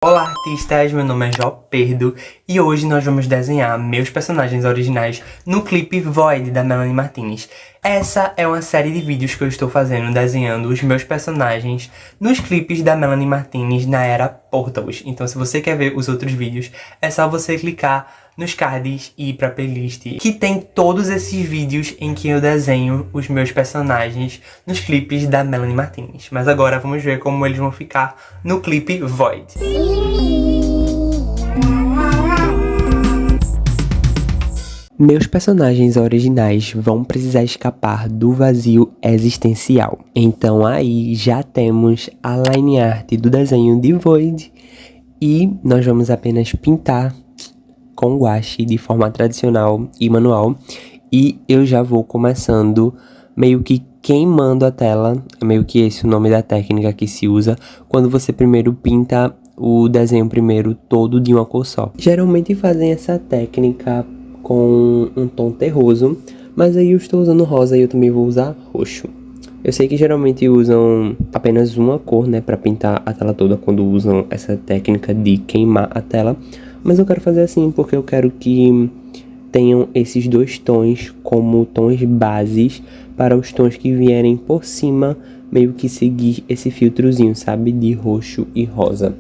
Olá artistas, meu nome é Jó Perdo e hoje nós vamos desenhar meus personagens originais no clipe Void da Melanie Martinez. Essa é uma série de vídeos que eu estou fazendo desenhando os meus personagens nos clipes da Melanie Martinez na era Portals. Então se você quer ver os outros vídeos, é só você clicar nos cards e ir pra playlist que tem todos esses vídeos em que eu desenho os meus personagens nos clipes da Melanie Martinez. Mas agora vamos ver como eles vão ficar no clipe Void. Meus personagens originais vão precisar escapar do vazio existencial. Então aí já temos a line art do desenho de Void e nós vamos apenas pintar com guache de forma tradicional e manual. E eu já vou começando meio que queimando a tela, é meio que esse o nome da técnica que se usa quando você primeiro pinta o desenho primeiro todo de uma cor só. Geralmente fazem essa técnica com um tom terroso, mas aí eu estou usando rosa e eu também vou usar roxo. Eu sei que geralmente usam apenas uma cor, né, para pintar a tela toda quando usam essa técnica de queimar a tela, mas eu quero fazer assim porque eu quero que tenham esses dois tons como tons bases para os tons que vierem por cima, meio que seguir esse filtrozinho, sabe, de roxo e rosa.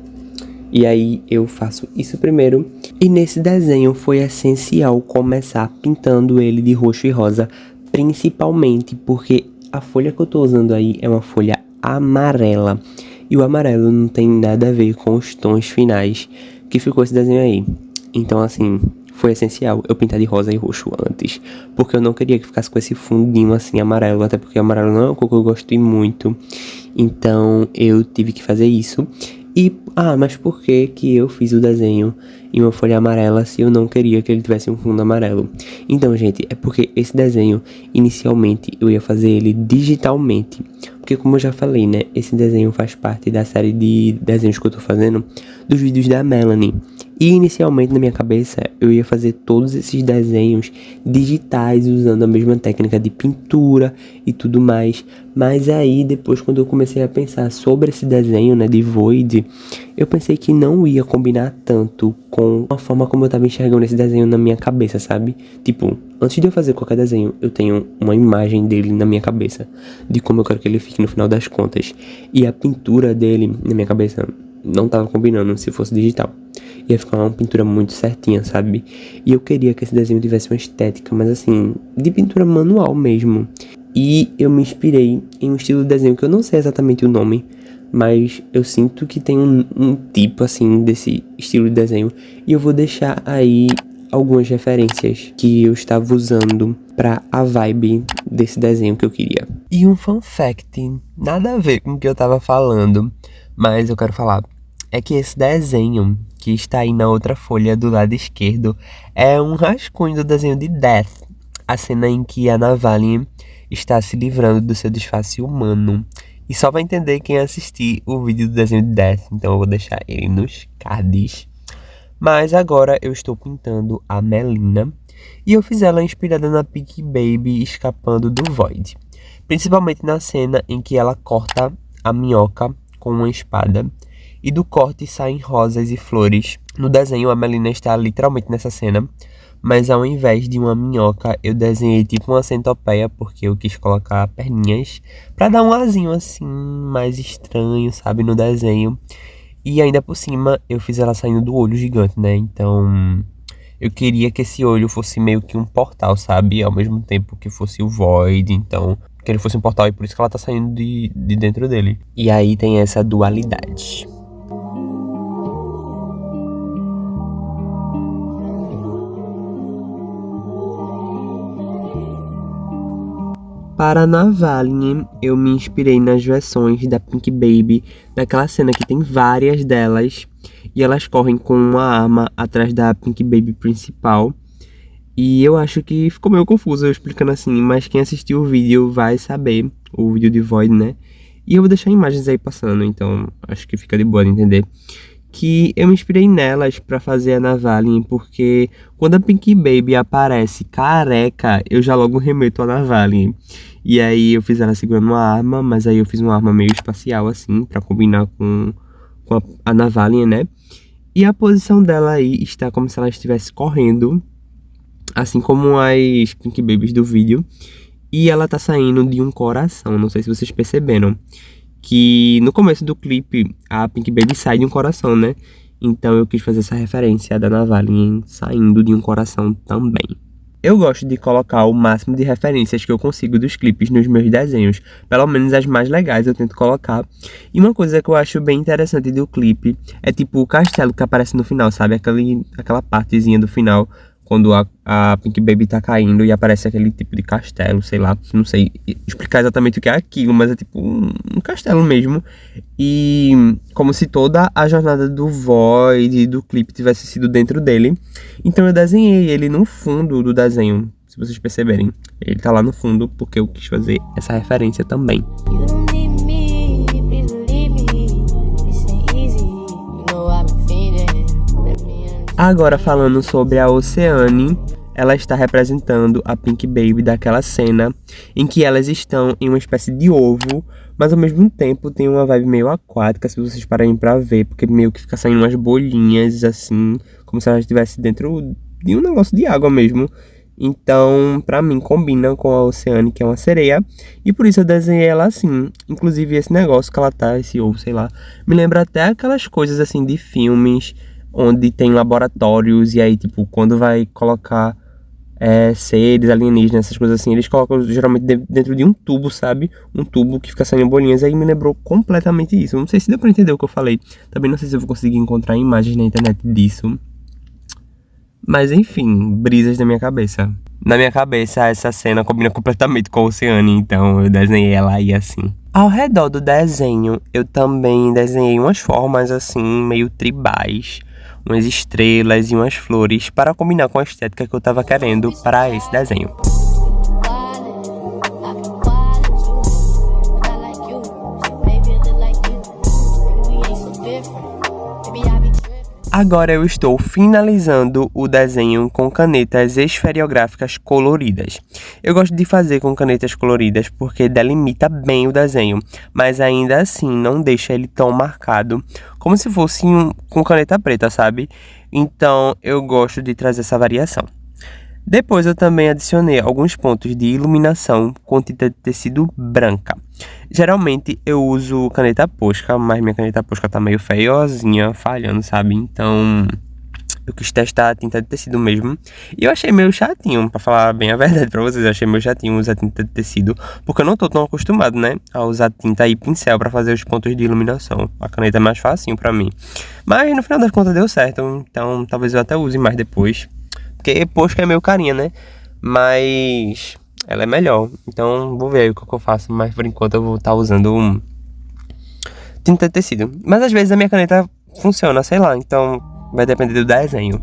E aí eu faço isso primeiro. E nesse desenho foi essencial começar pintando ele de roxo e rosa, principalmente porque a folha que eu tô usando aí é uma folha amarela. E o amarelo não tem nada a ver com os tons finais que ficou esse desenho aí. Então assim, foi essencial eu pintar de rosa e roxo antes, porque eu não queria que ficasse com esse fundinho assim amarelo, até porque amarelo não é uma cor que eu gosto muito. Então eu tive que fazer isso. E, mas por que eu fiz o desenho em uma folha amarela se eu não queria que ele tivesse um fundo amarelo? Então, gente, é porque esse desenho, inicialmente, eu ia fazer ele digitalmente. Porque, como eu já falei, né, esse desenho faz parte da série de desenhos que eu tô fazendo dos vídeos da Melanie. E, inicialmente, na minha cabeça, eu ia fazer todos esses desenhos digitais, usando a mesma técnica de pintura e tudo mais. Mas aí, depois, quando eu comecei a pensar sobre esse desenho, né, de Void, eu pensei que não ia combinar tanto com a forma como eu tava enxergando esse desenho na minha cabeça, sabe? Tipo, antes de eu fazer qualquer desenho, eu tenho uma imagem dele na minha cabeça, de como eu quero que ele fique no final das contas. E a pintura dele, na minha cabeça, não tava combinando se fosse digital. Ia ficar uma pintura muito certinha, sabe? E eu queria que esse desenho tivesse uma estética, mas assim, de pintura manual mesmo. E eu me inspirei em um estilo de desenho que eu não sei exatamente o nome, mas eu sinto que tem um tipo assim desse estilo de desenho. E eu vou deixar aí algumas referências que eu estava usando para a vibe desse desenho que eu queria. E um fun fact, nada a ver com o que eu tava falando, mas eu quero falar, é que esse desenho que está aí na outra folha do lado esquerdo é um rascunho do desenho de Death, a cena em que a Navalny está se livrando do seu disfarce humano. E só vai entender quem assistir o vídeo do desenho de Death, então eu vou deixar ele nos cards. Mas agora eu estou pintando a Melina e eu fiz ela inspirada na Pink Baby escapando do Void. Principalmente na cena em que ela corta a minhoca com uma espada e do corte saem rosas e flores. No desenho a Melina está literalmente nessa cena, mas ao invés de uma minhoca eu desenhei tipo uma centopeia porque eu quis colocar perninhas pra dar um arzinho assim mais estranho, sabe, no desenho. E ainda por cima eu fiz ela saindo do olho gigante, né, então eu queria que esse olho fosse meio que um portal, sabe, ao mesmo tempo que fosse o Void, então que ele fosse um portal e por isso que ela tá saindo de dentro dele. E aí tem essa dualidade. Para a Navalny, eu me inspirei nas versões da Pink Baby, daquela cena que tem várias delas, e elas correm com uma arma atrás da Pink Baby principal. E eu acho que ficou meio confuso eu explicando assim, mas quem assistiu o vídeo vai saber, o vídeo de Void, né? E eu vou deixar imagens aí passando, então acho que fica de boa de entender. Que eu me inspirei nelas pra fazer a Navalny, porque quando a Pink Baby aparece careca, eu já logo remeto a Navalny. E aí eu fiz ela segurando uma arma, mas aí eu fiz uma arma meio espacial assim, pra combinar com com a Navalny, né? E a posição dela aí está como se ela estivesse correndo, assim como as Pink Babies do vídeo. E ela tá saindo de um coração, não sei se vocês perceberam. Que no começo do clipe, a Pink Baby sai de um coração, né? Então eu quis fazer essa referência da Navalny saindo de um coração também. Eu gosto de colocar o máximo de referências que eu consigo dos clipes nos meus desenhos. Pelo menos as mais legais eu tento colocar. E uma coisa que eu acho bem interessante do clipe é tipo o castelo que aparece no final, sabe? Aquela partezinha do final, quando a Pink Baby tá caindo e aparece aquele tipo de castelo, sei lá. Não sei explicar exatamente o que é aquilo, mas é tipo um castelo mesmo. E como se toda a jornada do Void e do clipe tivesse sido dentro dele. Então eu desenhei ele no fundo do desenho, se vocês perceberem. Ele tá lá no fundo porque eu quis fazer essa referência também. Agora falando sobre a Oceane, ela está representando a Pink Baby daquela cena em que elas estão em uma espécie de ovo, mas ao mesmo tempo tem uma vibe meio aquática, se vocês pararem pra ver, porque meio que fica saindo umas bolinhas assim, como se ela estivesse dentro de um negócio de água mesmo. Então, pra mim, combina com a Oceane, que é uma sereia, e por isso eu desenhei ela assim. Inclusive, esse negócio que ela tá, esse ovo, sei lá, me lembra até aquelas coisas assim de filmes, onde tem laboratórios, e aí, tipo, quando vai colocar seres alienígenas, essas coisas assim, eles colocam geralmente dentro de um tubo, sabe? Um tubo que fica saindo bolinhas, aí me lembrou completamente isso. Não sei se deu pra entender o que eu falei. Também não sei se eu vou conseguir encontrar imagens na internet disso. Mas enfim, brisas da minha cabeça. Na minha cabeça, essa cena combina completamente com a Oceane, então eu desenhei ela aí assim. Ao redor do desenho, eu também desenhei umas formas assim, meio tribais, umas estrelas e umas flores para combinar com a estética que eu tava querendo para esse desenho. Agora eu estou finalizando o desenho com canetas esferográficas coloridas. Eu gosto de fazer com canetas coloridas porque delimita bem o desenho, mas ainda assim não deixa ele tão marcado como se fosse com caneta preta, sabe? Então eu gosto de trazer essa variação. Depois eu também adicionei alguns pontos de iluminação com tinta de tecido branca. Geralmente eu uso caneta Posca, mas minha caneta Posca tá meio feiozinha, falhando, sabe? Então eu quis testar a tinta de tecido mesmo. E eu achei meio chatinho, pra falar bem a verdade pra vocês. Eu achei meio chatinho usar tinta de tecido, porque eu não tô tão acostumado, né, a usar tinta e pincel pra fazer os pontos de iluminação. A caneta é mais facinho pra mim. Mas no final das contas deu certo, então talvez eu até use mais depois. Porque Posca é meio carinha, né? Mas ela é melhor. Então vou ver aí o que eu faço. Mas por enquanto eu vou estar usando tinta de tecido. Mas às vezes a minha caneta funciona, sei lá. Então vai depender do desenho.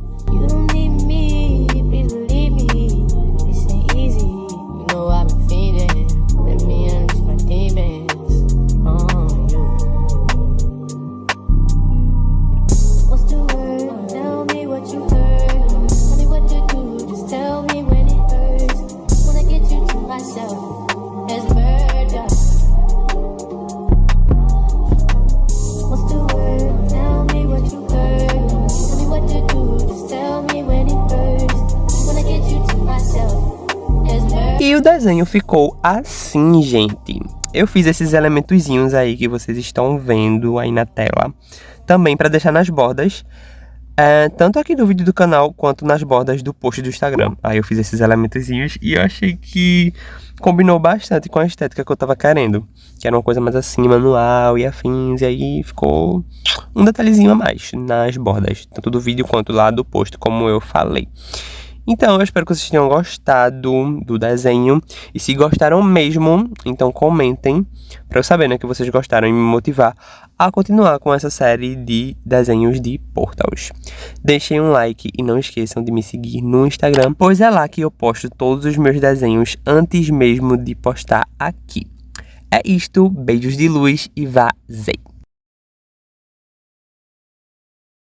E o desenho ficou assim, gente. Eu fiz esses elementozinhos aí que vocês estão vendo aí na tela. Também para deixar nas bordas, tanto aqui do vídeo do canal, quanto nas bordas do post do Instagram. Aí eu fiz esses elementozinhos e eu achei que combinou bastante com a estética que eu tava querendo. Que era uma coisa mais assim, manual e afins. E aí ficou um detalhezinho a mais nas bordas, tanto do vídeo quanto lá do post, como eu falei. Então, eu espero que vocês tenham gostado do desenho. E se gostaram mesmo, então comentem para eu saber, né, que vocês gostaram e me motivar a continuar com essa série de desenhos de Portals. Deixem um like e não esqueçam de me seguir no Instagram, pois é lá que eu posto todos os meus desenhos antes mesmo de postar aqui. É isto, beijos de luz e vazei!